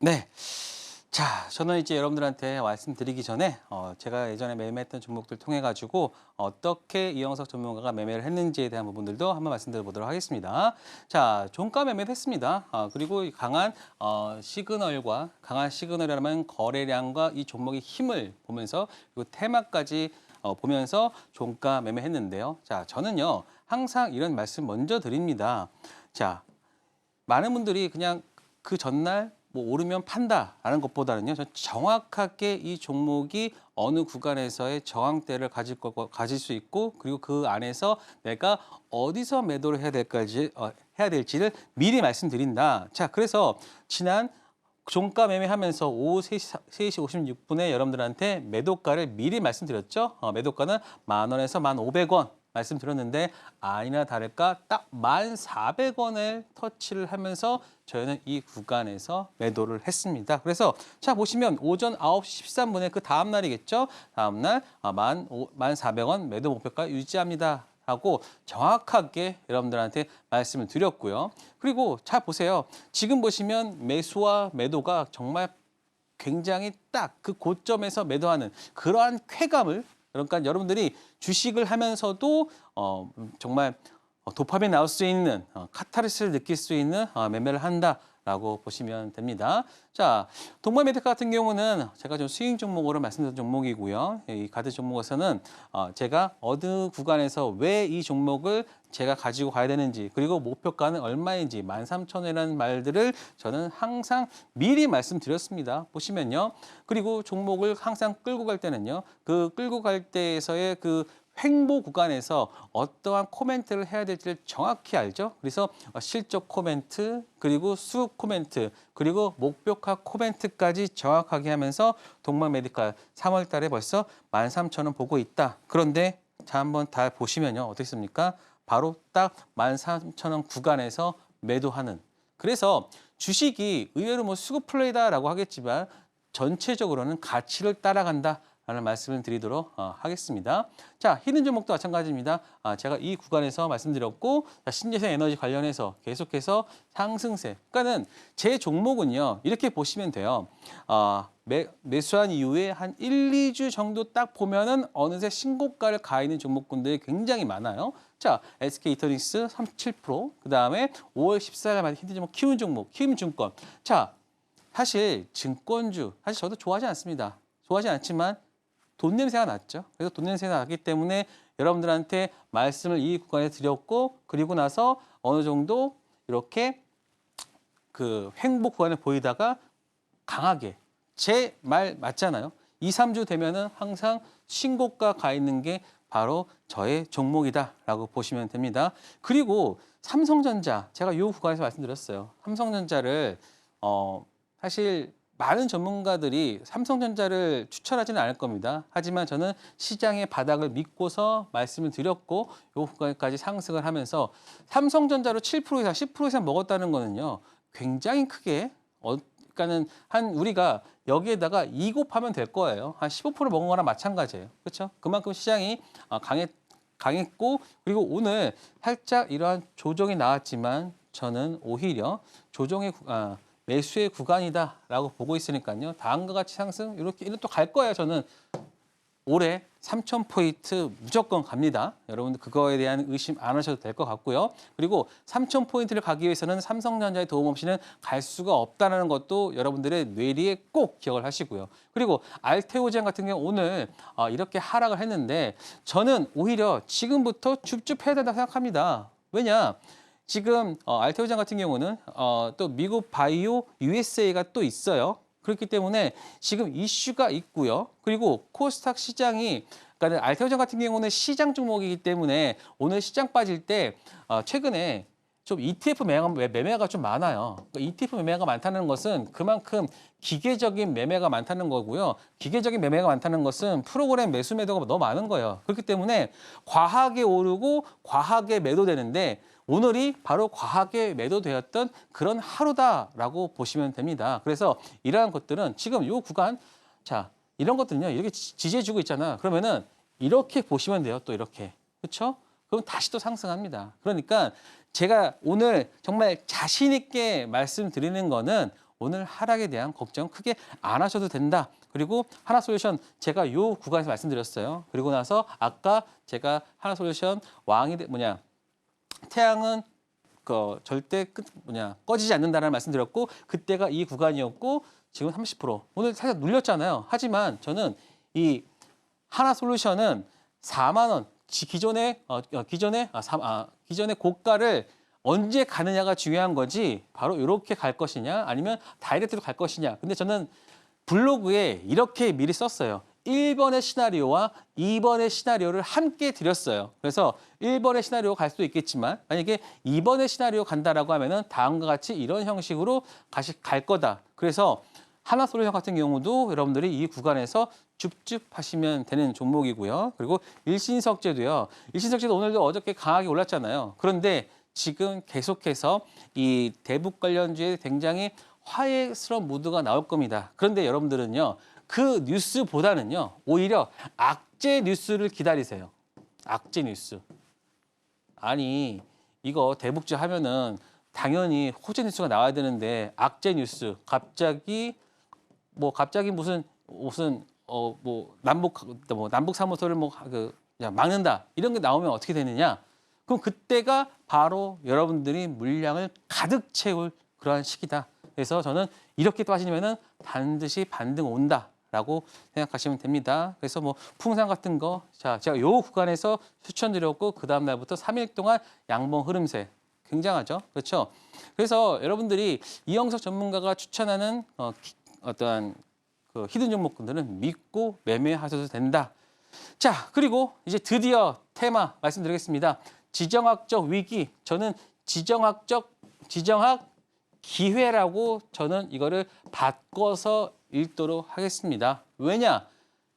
네. 자, 저는 이제 여러분들한테 말씀드리기 전에 제가 예전에 매매했던 종목들 통해 가지고 어떻게 이영석 전문가가 매매를 했는지에 대한 부분들도 한번 말씀드려 보도록 하겠습니다. 자, 종가 매매를 했습니다. 그리고 강한 시그널이라면 거래량과 이 종목의 힘을 보면서 그리고 테마까지 보면서 종가 매매했는데요. 자, 저는요 항상 이런 말씀 먼저 드립니다. 자, 많은 분들이 그냥 그 전날 뭐 오르면 판다라는 것보다는요, 정확하게 이 종목이 어느 구간에서의 저항대를 가질 수 있고, 그리고 그 안에서 내가 어디서 매도를 해야 될지를 미리 말씀드린다. 자, 그래서 지난 종가 매매하면서 오후 3시 56분에 여러분들한테 매도가를 미리 말씀드렸죠. 매도가는 10,000원에서 1,500원. 말씀드렸는데 아니나 다를까 딱 1,400원을 터치를 하면서 저희는 이 구간에서 매도를 했습니다. 그래서 자 보시면 오전 9시 13분에 그 다음 날이겠죠. 다음 날 1,400원 매도 목표가 유지합니다. 하고 정확하게 여러분들한테 말씀을 드렸고요. 그리고 자 보세요. 지금 보시면 매수와 매도가 정말 굉장히 딱 그 고점에서 매도하는 그러한 쾌감을, 그러니까 여러분들이 주식을 하면서도 정말 도파민이 나올 수 있는 카타르시스를 느낄 수 있는 매매를 한다라고 보시면 됩니다. 자, 동반메디카 같은 경우는 제가 좀 수익 종목으로 말씀드린 종목이고요. 이 가드 종목에서는 제가 어느 구간에서 왜 이 종목을 제가 가지고 가야 되는지, 그리고 목표가는 얼마인지 13,000원이라는 말들을 저는 항상 미리 말씀드렸습니다. 보시면요. 그리고 종목을 항상 끌고 갈 때는요. 그 끌고 갈 때에서의 그 횡보 구간에서 어떠한 코멘트를 해야 될지를 정확히 알죠. 그래서 실적 코멘트, 그리고 수급 코멘트, 그리고 목표가 코멘트까지 정확하게 하면서 동방메디칼 3월 달에 벌써 13,000원 보고 있다. 그런데 자 한번 다 보시면요. 어떻습니까? 바로 딱 13,000원 구간에서 매도하는. 그래서 주식이 의외로 뭐 수급 플레이다라고 하겠지만 전체적으로는 가치를 따라간다. 라는 말씀을 드리도록 하겠습니다. 자, 히든 종목도 마찬가지입니다. 제가 이 구간에서 말씀드렸고, 신재생 에너지 관련해서 계속해서 상승세. 그러니까는 제 종목은요, 이렇게 보시면 돼요. 매수한 이후에 한 1, 2주 정도 딱 보면은 어느새 신고가를 가 있는 종목군들이 굉장히 많아요. 자, SK이터닉스 37%, 그 다음에 5월 14일 말 히든 종목 키운 종목, 키움증권. 자, 사실 증권주, 사실 저도 좋아하지 않습니다. 좋아하지 않지만 돈 냄새가 났죠. 그래서 돈 냄새가 나기 때문에 여러분들한테 말씀을 이 구간에 드렸고, 그리고 나서 어느 정도 이렇게 그 횡보 구간을 보이다가 강하게 제 말 맞잖아요. 2, 3주 되면은 항상 신고가 가 있는 게 바로 저의 종목이다라고 보시면 됩니다. 그리고 삼성전자 제가 이 구간에서 말씀드렸어요. 삼성전자를 사실 많은 전문가들이 삼성전자를 추천하지는 않을 겁니다. 하지만 저는 시장의 바닥을 믿고서 말씀을 드렸고 이 구간까지 상승을 하면서 삼성전자로 7% 이상, 10% 이상 먹었다는 거는요. 굉장히 크게 그러니까는 한 우리가 여기에다가 2 곱하면 될 거예요. 한 15% 먹은 거랑 마찬가지예요. 그렇죠? 그만큼 시장이 강했고 그리고 오늘 살짝 이러한 조정이 나왔지만 저는 오히려 매수의 구간이다라고 보고 있으니까요. 다음과 같이 상승 이렇게 또 갈 거예요. 저는 올해 3,000포인트 무조건 갑니다. 여러분들 그거에 대한 의심 안 하셔도 될 것 같고요. 그리고 3,000포인트를 가기 위해서는 삼성전자의 도움 없이는 갈 수가 없다는 것도 여러분들의 뇌리에 꼭 기억을 하시고요. 그리고 알테오젠 같은 경우 오늘 이렇게 하락을 했는데 저는 오히려 지금부터 줍줍해야 된다고 생각합니다. 왜냐? 지금 알테오젠 같은 경우는 또 미국 바이오 USA가 또 있어요. 그렇기 때문에 지금 이슈가 있고요. 그리고 코스닥 시장이 그러니까 알테오젠 같은 경우는 시장 종목이기 때문에 오늘 시장 빠질 때 최근에 좀 ETF 매매가 좀 많아요. 그러니까 ETF 매매가 많다는 것은 그만큼 기계적인 매매가 많다는 거고요. 기계적인 매매가 많다는 것은 프로그램 매수 매도가 너무 많은 거예요. 그렇기 때문에 과하게 오르고 과하게 매도되는데 오늘이 바로 과하게 매도되었던 그런 하루다라고 보시면 됩니다. 그래서 이러한 것들은 지금 이 구간, 자 이런 것들은요 이렇게 지지해주고 있잖아. 그러면은 이렇게 보시면 돼요. 또 이렇게 그렇죠? 그럼 다시 또 상승합니다. 그러니까 제가 오늘 정말 자신 있게 말씀드리는 거는 오늘 하락에 대한 걱정 크게 안 하셔도 된다. 그리고 하나솔루션 제가 이 구간에서 말씀드렸어요. 그리고 나서 아까 제가 하나솔루션 태양은 절대 꺼지지 않는다는 말씀드렸고 그때가 이 구간이었고 지금 30% 오늘 살짝 눌렸잖아요. 하지만 저는 이 하나솔루션은 4만 원 기존의 고가를 언제 가느냐가 중요한 거지 바로 이렇게 갈 것이냐 아니면 다이렉트로 갈 것이냐. 근데 저는 블로그에 이렇게 미리 썼어요. 1번의 시나리오와 2번의 시나리오를 함께 드렸어요. 그래서 1번의 시나리오 갈 수도 있겠지만 만약에 2번의 시나리오 간다라고 하면은 다음과 같이 이런 형식으로 갈 거다. 그래서 하나솔루션 같은 경우도 여러분들이 이 구간에서 줍줍 하시면 되는 종목이고요. 그리고 일신석재도요. 일신석재도 오늘도 어저께 강하게 올랐잖아요. 그런데 지금 계속해서 이 대북 관련주에 굉장히 화해스러운 무드가 나올 겁니다. 그런데 여러분들은요. 그 뉴스보다는요. 오히려 악재 뉴스를 기다리세요. 악재 뉴스. 아니 이거 대북주 하면은 당연히 호재 뉴스가 나와야 되는데 악재 뉴스 갑자기 무슨 남북 사무소를 그냥 막는다 이런 게 나오면 어떻게 되느냐? 그럼 그때가 바로 여러분들이 물량을 가득 채울 그러한 시기다. 그래서 저는 이렇게 빠지면은 반드시 반등 온다라고 생각하시면 됩니다. 그래서 풍산 같은 거, 제가 요 구간에서 추천드렸고 그 다음 날부터 3일 동안 양봉 흐름세 굉장하죠, 그렇죠? 그래서 여러분들이 이영석 전문가가 추천하는 어떠한 그 히든 종목들은 믿고 매매하셔도 된다. 자, 그리고 이제 드디어 테마 말씀드리겠습니다. 지정학적 위기. 저는 지정학 기회라고 저는 이거를 바꿔서 읽도록 하겠습니다. 왜냐?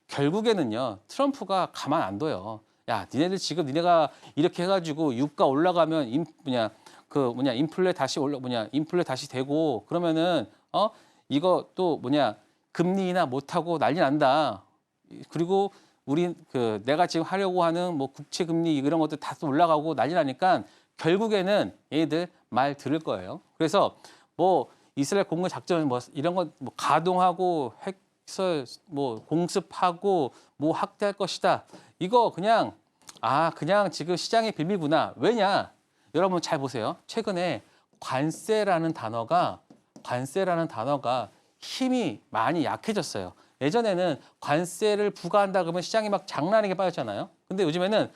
결국에는요. 트럼프가 가만 안 둬요. 야, 니네들 지금 니네가 이렇게 해가지고 유가 올라가면 인플레 다시 되고 그러면은 이거 또 금리 인하 못하고 난리 난다. 그리고 내가 지금 하려고 하는 국채 금리 이런 것들 다 또 올라가고 난리 나니까 결국에는 얘들 말 들을 거예요. 그래서 이스라엘 공군 작전 이런 거 가동하고 핵설 공습하고 확대할 것이다. 이거 그냥 지금 시장의 빌미구나. 왜냐? 여러분 잘 보세요. 최근에 관세라는 단어가 힘이 많이 약해졌어요. 예전에는 관세를 부과한다 그러면 시장이 막 장난하게 빠졌잖아요. 근데 요즘에는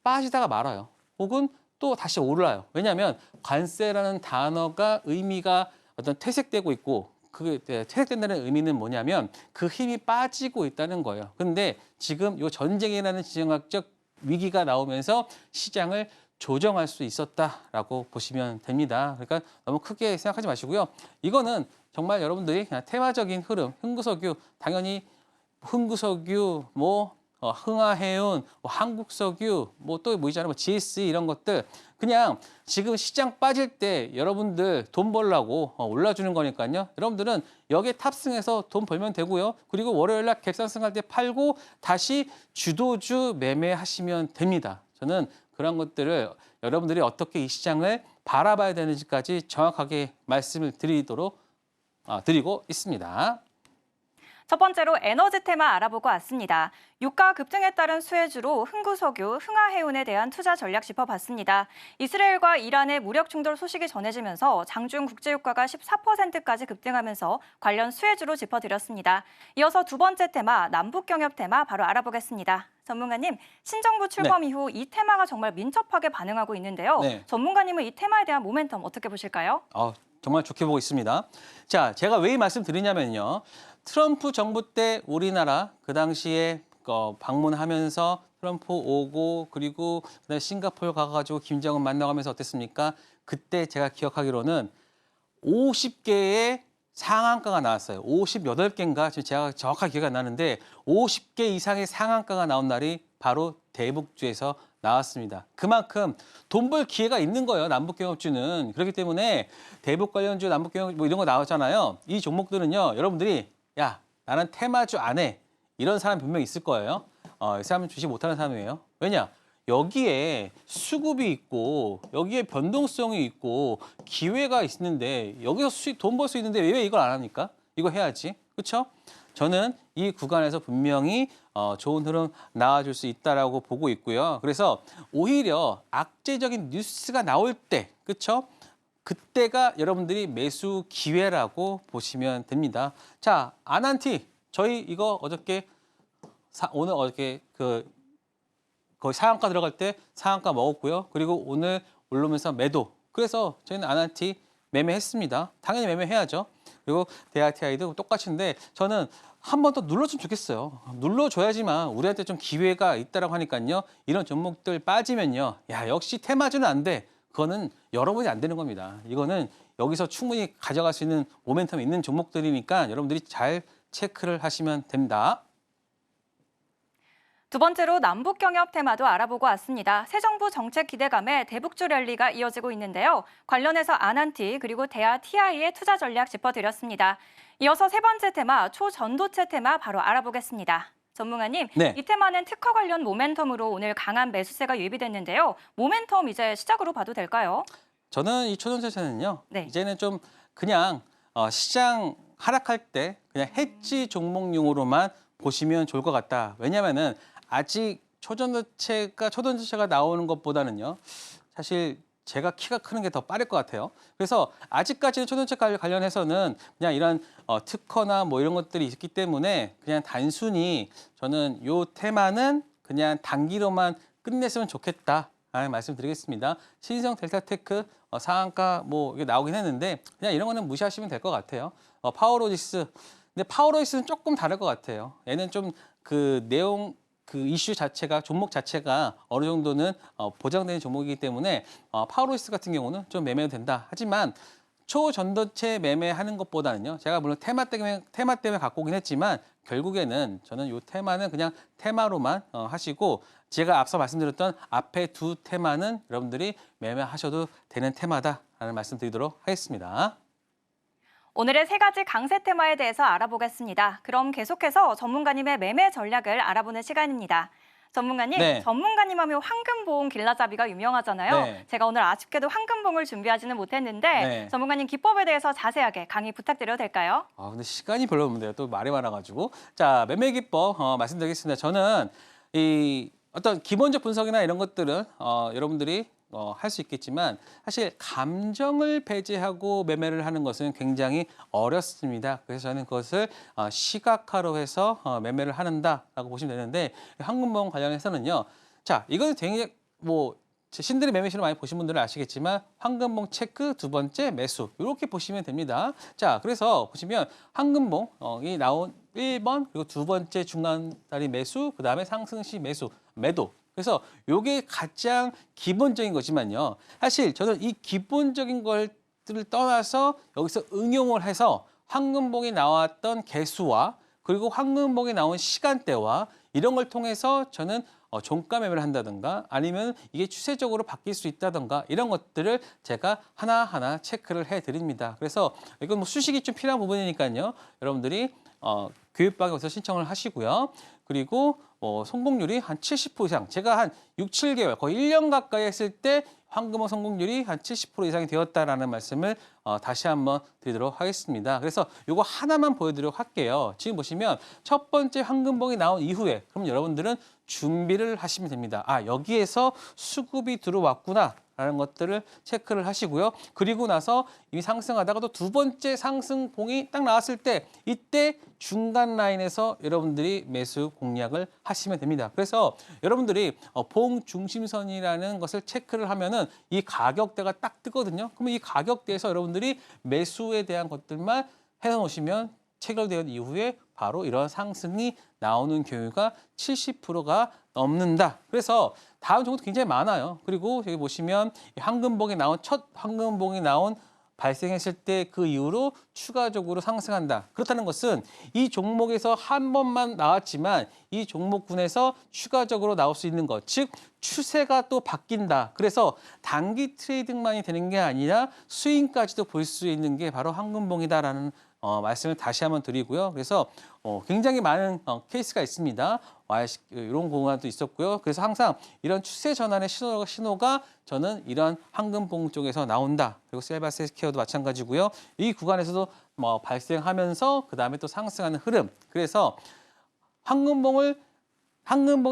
빠지다가 말아요. 혹은 또 다시 올라요. 왜냐하면 관세라는 단어가 의미가 어떤 퇴색되고 있고 그 퇴색된다는 의미는 뭐냐면 그 힘이 빠지고 있다는 거예요. 근데 지금 이 전쟁이라는 지정학적 위기가 나오면서 시장을 조정할 수 있었다라고 보시면 됩니다. 그러니까 너무 크게 생각하지 마시고요. 이거는 정말 여러분들이 그냥 테마적인 흐름, 흥구석유, 당연히 흥구석유, 흥하해운, 한국석유, 또 뭐 있잖아요. GSE 이런 것들 그냥 지금 시장 빠질 때 여러분들 돈 벌라고 올라주는 거니까요. 여러분들은 여기에 탑승해서 돈 벌면 되고요. 그리고 월요일 날 갭상승할 때 팔고 다시 주도주 매매하시면 됩니다. 저는 그런 것들을 여러분들이 어떻게 이 시장을 바라봐야 되는지까지 정확하게 말씀을 드리고 있습니다. 첫 번째로 에너지 테마 알아보고 왔습니다. 유가 급등에 따른 수혜주로 흥구석유, 흥하해운에 대한 투자 전략 짚어봤습니다. 이스라엘과 이란의 무력 충돌 소식이 전해지면서 장중 국제유가가 14%까지 급등하면서 관련 수혜주로 짚어드렸습니다. 이어서 두 번째 테마, 남북경협 테마 바로 알아보겠습니다. 전문가님, 신정부 출범 이후 이 테마가 정말 민첩하게 반응하고 있는데요. 전문가님은 이 테마에 대한 모멘텀 어떻게 보실까요? 정말 좋게 보고 있습니다. 자, 제가 왜 이 말씀 드리냐면요. 트럼프 정부 때 우리나라 그 당시에 방문하면서 트럼프 오고 그리고 그다음에 싱가포르 가가지고 김정은 만나가면서 어땠습니까? 그때 제가 기억하기로는 50개의 상한가가 나왔어요. 58개인가? 지금 제가 정확하게 기억이 안 나는데 50개 이상의 상한가가 나온 날이 바로 대북주에서 나왔습니다. 그만큼 돈 벌 기회가 있는 거예요. 남북경협주는. 그렇기 때문에 대북 관련주, 남북경협 이런 거 나왔잖아요. 이 종목들은요. 여러분들이 야, 나는 테마주 안 해. 이런 사람 분명히 있을 거예요. 이 사람은 주식 못하는 사람이에요. 왜냐? 여기에 수급이 있고 여기에 변동성이 있고 기회가 있는데 여기서 수익 돈 벌 수 있는데 왜 이걸 안 합니까? 이거 해야지. 그렇죠? 저는 이 구간에서 분명히 좋은 흐름 나와줄 수 있다라고 보고 있고요. 그래서 오히려 악재적인 뉴스가 나올 때, 그렇죠? 그때가 여러분들이 매수 기회라고 보시면 됩니다. 자, 아난티 저희 이거 오늘 어저께 거의 상한가 들어갈 때 상한가 먹었고요. 그리고 오늘 올라오면서 매도. 그래서 저희는 아난티 매매했습니다. 당연히 매매해야죠. 그리고 대아티아이도 똑같은데 저는 한 번 더 눌러주면 좋겠어요. 눌러줘야지만 우리한테 좀 기회가 있다라고 하니까요. 이런 종목들 빠지면요. 야, 역시 테마주는 안 돼. 그거는 여러분이 안 되는 겁니다. 이거는 여기서 충분히 가져갈 수 있는 모멘텀이 있는 종목들이니까 여러분들이 잘 체크를 하시면 됩니다. 두 번째로 남북경협 테마도 알아보고 왔습니다. 새 정부 정책 기대감에 대북주 랠리가 이어지고 있는데요. 관련해서 아난티 그리고 대아 TI의 투자 전략 짚어드렸습니다. 이어서 세 번째 테마, 초전도체 테마 바로 알아보겠습니다. 전문가님, 이 테마는 특허 관련 모멘텀으로 오늘 강한 매수세가 유입이 됐는데요. 모멘텀 이제 시작으로 봐도 될까요? 저는 이 초전도체는요. 이제는 좀 그냥 시장 하락할 때 그냥 해지 종목용으로만 보시면 좋을 것 같다. 왜냐하면은 아직 초전도체가 나오는 것보다는요. 사실 제가 키가 크는 게 더 빠를 것 같아요. 그래서 아직까지는 초전도체 관련해서는 그냥 이런 특허나 뭐 이런 것들이 있기 때문에 그냥 단순히 저는 요 테마는 그냥 단기로만 끝냈으면 좋겠다. 말씀드리겠습니다. 신성 델타테크 상한가 이게 나오긴 했는데 그냥 이런 거는 무시하시면 될 것 같아요. 파워로직스. 근데 파워로직스는 조금 다를 것 같아요. 얘는 좀 이슈 자체가 종목 자체가 어느 정도는 보장되는 종목이기 때문에 파워로직스 같은 경우는 좀 매매도 된다. 하지만 초전도체 매매하는 것보다는요. 제가 물론 테마 때문에 갖고 오긴 했지만 결국에는 저는 이 테마는 그냥 테마로만 하시고 제가 앞서 말씀드렸던 앞에 두 테마는 여러분들이 매매하셔도 되는 테마다라는 말씀 드리도록 하겠습니다. 오늘의 세 가지 강세 테마에 대해서 알아보겠습니다. 그럼 계속해서 전문가님의 매매 전략을 알아보는 시간입니다. 전문가님, 전문가님 하면 황금봉 길라잡이가 유명하잖아요. 제가 오늘 아쉽게도 황금봉을 준비하지는 못했는데 전문가님 기법에 대해서 자세하게 강의 부탁드려도 될까요? 근데 시간이 별로 없는데요. 또 말이 많아가지고. 자, 매매 기법 말씀드리겠습니다. 저는 이 어떤 기본적 분석이나 이런 것들은 여러분들이 할 수 있겠지만 사실 감정을 배제하고 매매를 하는 것은 굉장히 어렵습니다. 그래서 저는 그것을 시각화로 해서 매매를 하는다라고 보시면 되는데 황금봉 관련해서는요. 자, 이거는 되게 신들의 매매신을 많이 보신 분들은 아시겠지만 황금봉 체크, 두 번째 매수 이렇게 보시면 됩니다. 자, 그래서 보시면 황금봉이 나온 1번 그리고 두 번째 중간다리 매수, 그다음에 상승시 매수, 매도. 그래서 요게 가장 기본적인 거지만요. 사실 저는 이 기본적인 것들을 떠나서 여기서 응용을 해서 황금봉이 나왔던 개수와 그리고 황금봉이 나온 시간대와 이런 걸 통해서 저는 종가 매매를 한다든가 아니면 이게 추세적으로 바뀔 수 있다든가 이런 것들을 제가 하나하나 체크를 해드립니다. 그래서 이건 뭐 수식이 좀 필요한 부분이니까요. 여러분들이 교육방에서 신청을 하시고요. 그리고 성공률이 한 70% 이상, 제가 한 6, 7개월, 거의 1년 가까이 했을 때 황금봉 성공률이 한 70% 이상이 되었다라는 말씀을 다시 한번 드리도록 하겠습니다. 그래서 이거 하나만 보여드리도록 할게요. 지금 보시면 첫 번째 황금봉이 나온 이후에 그럼 여러분들은 준비를 하시면 됩니다. 아, 여기에서 수급이 들어왔구나. 라는 것들을 체크를 하시고요. 그리고 나서 이미 상승하다가 또 두 번째 상승봉이 딱 나왔을 때 이때 중간 라인에서 여러분들이 매수 공략을 하시면 됩니다. 그래서 여러분들이 봉 중심선이라는 것을 체크를 하면은 이 가격대가 딱 뜨거든요. 그러면 이 가격대에서 여러분들이 매수에 대한 것들만 해놓으시면 체결된 이후에 바로 이런 상승이 나오는 경우가 70%가 넘는다. 그래서 다음 종목도 굉장히 많아요. 그리고 여기 보시면 첫 황금봉이 나온 발생했을 때 그 이후로 추가적으로 상승한다. 그렇다는 것은 이 종목에서 한 번만 나왔지만 이 종목군에서 추가적으로 나올 수 있는 것, 즉 추세가 또 바뀐다. 그래서 단기 트레이딩만이 되는 게 아니라 스윙까지도 볼 수 있는 게 바로 황금봉이다라는 말씀을 다시 한번 드리고요. 그래서 굉장히 많은 케이스가 있습니다. 이런 공간도 있었고요. 그래서 항상 이런 추세 전환의 신호가 저는 이런 황금봉 쪽에서 나온다. 그리고 셀바세스케어도 마찬가지고요. 이 구간에서도 발생하면서 그 다음에 또 상승하는 흐름. 그래서 황금봉이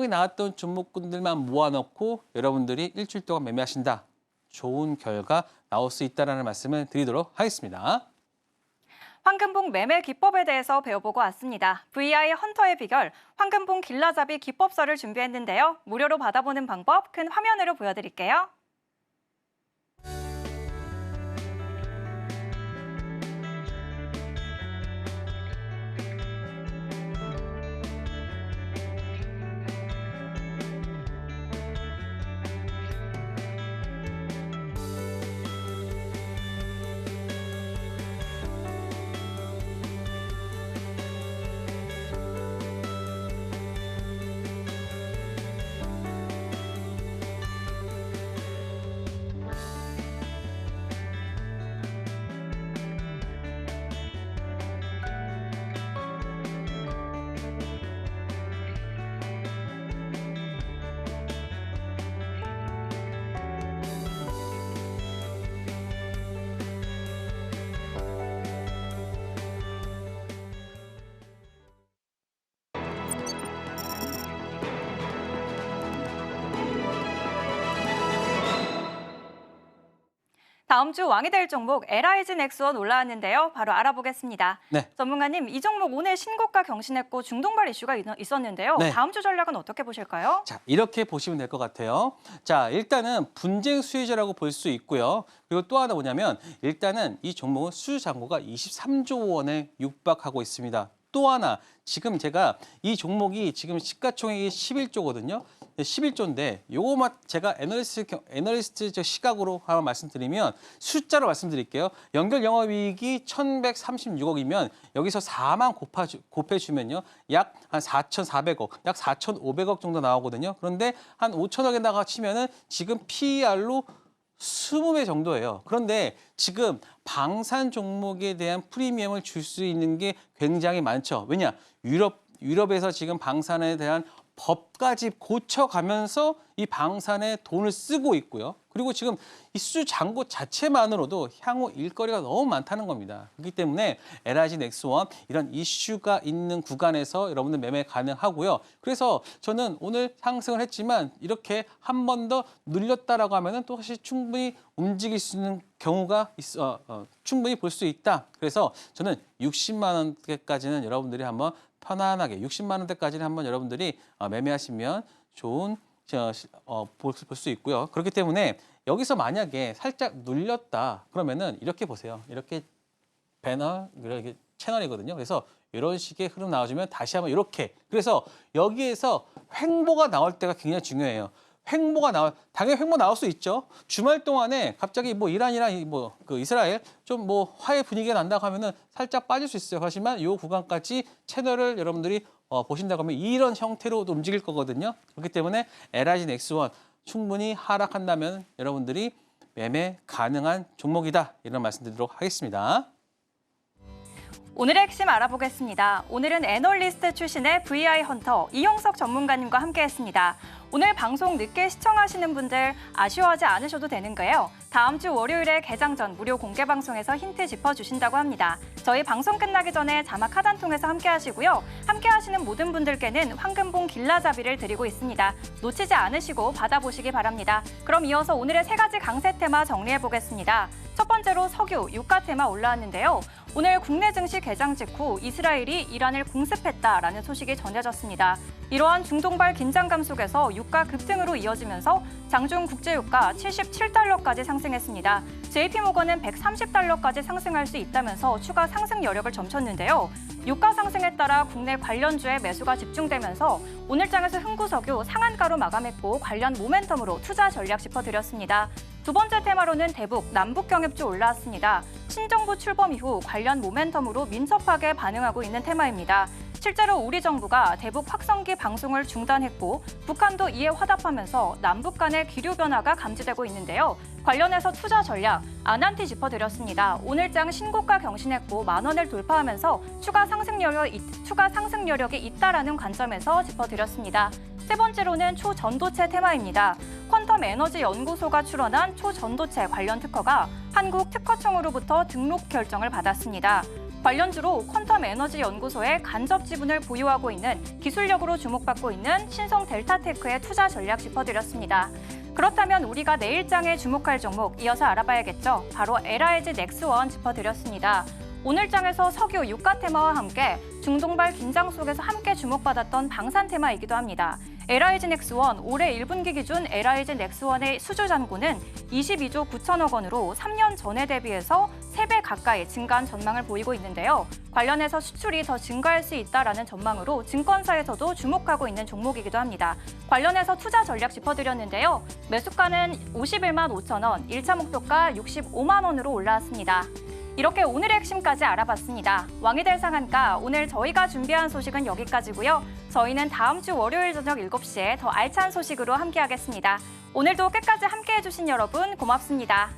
나왔던 종목군들만 모아놓고 여러분들이 일주일 동안 매매하신다. 좋은 결과 나올 수 있다는 말씀을 드리도록 하겠습니다. 황금봉 매매 기법에 대해서 배워보고 왔습니다. VI 헌터의 비결, 황금봉 길라잡이 기법서를 준비했는데요. 무료로 받아보는 방법 큰 화면으로 보여드릴게요. 다음 주 왕이 될 종목 LIG 넥스원 올라왔는데요. 바로 알아보겠습니다. 네. 전문가님, 이 종목 오늘 신고가 경신했고 중동발 이슈가 있었는데요. 네. 다음 주 전략은 어떻게 보실까요? 자, 이렇게 보시면 될 것 같아요. 자, 일단은 분쟁 수혜자라고 볼 수 있고요. 그리고 또 하나 뭐냐면 일단은 이 종목은 수주 잔고가 23조 원에 육박하고 있습니다. 또 하나 지금 제가 이 종목이 지금 시가총액이 11조거든요. 11조인데 요거만 제가 애널리스트 시각으로 한번 말씀드리면 숫자로 말씀드릴게요. 연결 영업이익이 1,136억이면 여기서 4만 곱해주면요. 약 한 4,400억, 약 4,500억 정도 나오거든요. 그런데 한 5천억에다가 치면은 지금 PER로 20배 정도예요. 그런데 지금 방산 종목에 대한 프리미엄을 줄 수 있는 게 굉장히 많죠. 왜냐? 유럽에서 지금 방산에 대한 법까지 고쳐가면서 이 방산에 돈을 쓰고 있고요. 그리고 지금 이 수주 잔고 자체만으로도 향후 일거리가 너무 많다는 겁니다. 그렇기 때문에 LIG 넥스원 이런 이슈가 있는 구간에서 여러분들 매매 가능하고요. 그래서 저는 오늘 상승을 했지만 이렇게 한 번 더 눌렸다라고 하면은 또 사실 충분히 움직일 수 있는 경우가 충분히 볼 수 있다. 그래서 저는 60만 원대까지는 여러분들이 한번 편안하게 60만 원대까지는 한번 여러분들이 매매하시면 좋은 볼 수 있고요. 그렇기 때문에 여기서 만약에 살짝 눌렸다 그러면은 이렇게 보세요. 이렇게 배너, 이렇게 채널이거든요. 그래서 이런 식의 흐름 나와주면 다시 한번 이렇게. 그래서 여기에서 횡보가 나올 때가 굉장히 중요해요. 당연히 횡보 나올 수 있죠. 주말 동안에 갑자기 뭐 이란이랑 그 이스라엘 좀 뭐 화해 분위기가 난다고 하면은 살짝 빠질 수 있어요. 하지만 이 구간까지 채널을 여러분들이 보신다고 하면 이런 형태로 움직일 거거든요. 그렇기 때문에 LIG 넥스원 충분히 하락한다면 여러분들이 매매 가능한 종목이다. 이런 말씀드리도록 하겠습니다. 오늘의 핵심 알아보겠습니다. 오늘은 애널리스트 출신의 VI 헌터 이형석 전문가님과 함께했습니다. 오늘 방송 늦게 시청하시는 분들 아쉬워하지 않으셔도 되는 거예요. 다음 주 월요일에 개장 전 무료 공개 방송에서 힌트 짚어주신다고 합니다. 저희 방송 끝나기 전에 자막 하단 통해서 함께하시고요. 함께하시는 모든 분들께는 황금봉 길라잡이를 드리고 있습니다. 놓치지 않으시고 받아보시기 바랍니다. 그럼 이어서 오늘의 3가지 강세 테마 정리해보겠습니다. 첫 번째로 석유, 유가 테마 올라왔는데요. 오늘 국내 증시 개장 직후 이스라엘이 이란을 공습했다라는 소식이 전해졌습니다. 이러한 중동발 긴장감 속에서 유가 급등으로 이어지면서 장중 국제유가 77달러까지 상승했습니다. JP모건은 130달러까지 상승할 수 있다면서 추가 상승 여력을 점쳤는데요. 유가 상승에 따라 국내 관련주에 매수가 집중되면서 오늘장에서 흥구석유 상한가로 마감했고 관련 모멘텀으로 투자 전략 짚어드렸습니다. 두 번째 테마로는 대북, 남북 경협주 올라왔습니다. 신정부 출범 이후 관련 모멘텀으로 민첩하게 반응하고 있는 테마입니다. 실제로 우리 정부가 대북 확성기 방송을 중단했고 북한도 이에 화답하면서 남북 간의 기류 변화가 감지되고 있는데요. 관련해서 투자 전략, 아난티 짚어드렸습니다. 오늘장 신고가 경신했고 10,000원을 돌파하면서 추가 상승 여력이 있다라는 관점에서 짚어드렸습니다. 세 번째로는 초전도체 테마입니다. 퀀텀 에너지 연구소가 출원한 초전도체 관련 특허가 한국특허청으로부터 등록 결정을 받았습니다. 관련주로 퀀텀 에너지 연구소의 간접 지분을 보유하고 있는 기술력으로 주목받고 있는 신성 델타테크의 투자 전략 짚어드렸습니다. 그렇다면 우리가 내일장에 주목할 종목 이어서 알아봐야겠죠. 바로 LIG 넥스원 짚어드렸습니다. 오늘장에서 석유, 유가 테마와 함께 중동발 긴장 속에서 함께 주목받았던 방산 테마이기도 합니다. LIG 넥스원 올해 1분기 기준 LIG 넥스원의 수주 잔고는 22조 9천억 원으로 3년 전에 대비해서 3배 가까이 증가한 전망을 보이고 있는데요. 관련해서 수출이 더 증가할 수 있다라는 전망으로 증권사에서도 주목하고 있는 종목이기도 합니다. 관련해서 투자 전략 짚어드렸는데요. 매수가는 51만 5천 원, 1차 목표가 65만 원으로 올라왔습니다. 이렇게 오늘의 핵심까지 알아봤습니다. 왕이 될 상한가, 오늘 저희가 준비한 소식은 여기까지고요. 저희는 다음 주 월요일 저녁 7시에 더 알찬 소식으로 함께하겠습니다. 오늘도 끝까지 함께해주신 여러분 고맙습니다.